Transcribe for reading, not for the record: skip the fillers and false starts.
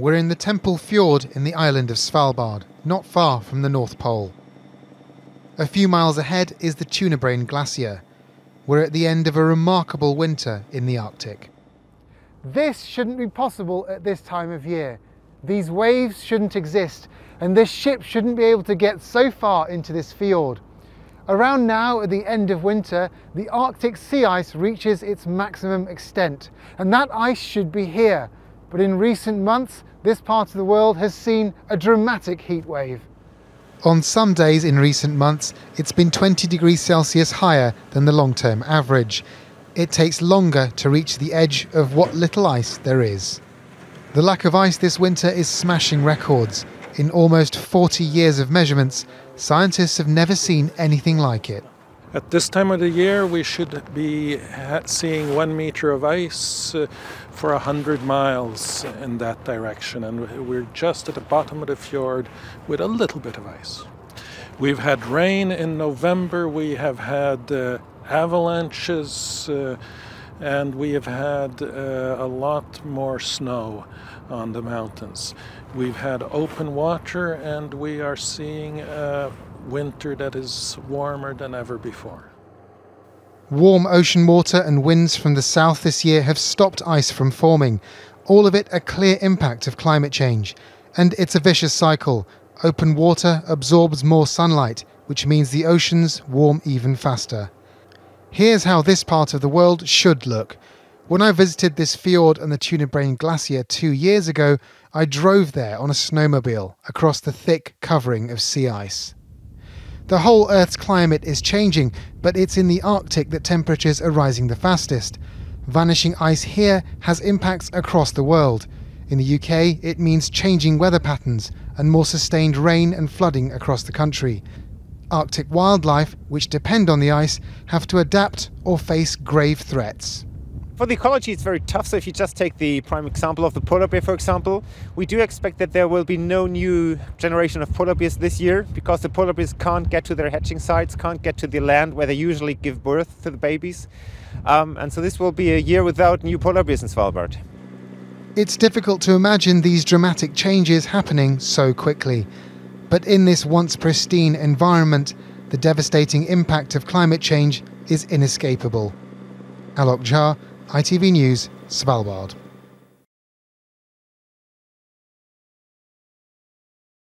We're in the Temple Fjord in the island of Svalbard, not far from the North Pole. A few miles ahead is the Tunebrain Glacier. We're at the end of a remarkable winter in the Arctic. This shouldn't be possible at this time of year. These waves shouldn't exist, and this ship shouldn't be able to get so far into this fjord. Around now, at the end of winter, the Arctic sea ice reaches its maximum extent, and that ice should be here. But in recent months, this part of the world has seen a dramatic heat wave. On some days in recent months, it's been 20 degrees Celsius higher than the long-term average. It takes longer to reach the edge of what little ice there is. The lack of ice this winter is smashing records. In almost 40 years of measurements, scientists have never seen anything like it. At this time of the year, we should be seeing 1 meter of ice for 100 miles in that direction, and we're just at the bottom of the fjord with a little bit of ice. We've had rain in November, we have had avalanches, and we have had a lot more snow on the mountains. We've had open water, and we are seeing a winter that is warmer than ever before. Warm ocean water and winds from the south this year have stopped ice from forming, all of it a clear impact of climate change. And it's a vicious cycle. Open water absorbs more sunlight, which means the oceans warm even faster. Here's how this part of the world should look. When I visited this fjord and the Tunebrain Glacier 2 years ago, I drove there on a snowmobile across the thick covering of sea ice. The whole Earth's climate is changing, but it's in the Arctic that temperatures are rising the fastest. Vanishing ice here has impacts across the world. In the UK, it means changing weather patterns and more sustained rain and flooding across the country. Arctic wildlife, which depend on the ice, have to adapt or face grave threats. For the ecology, it's very tough. So if you just take the prime example of the polar bear, for example, we do expect that there will be no new generation of polar bears this year because the polar bears can't get to their hatching sites, can't get to the land where they usually give birth to the babies. And so this will be a year without new polar bears in Svalbard. It's difficult to imagine these dramatic changes happening so quickly. But in this once pristine environment, the devastating impact of climate change is inescapable. Alok Jha, ITV News, Svalbard.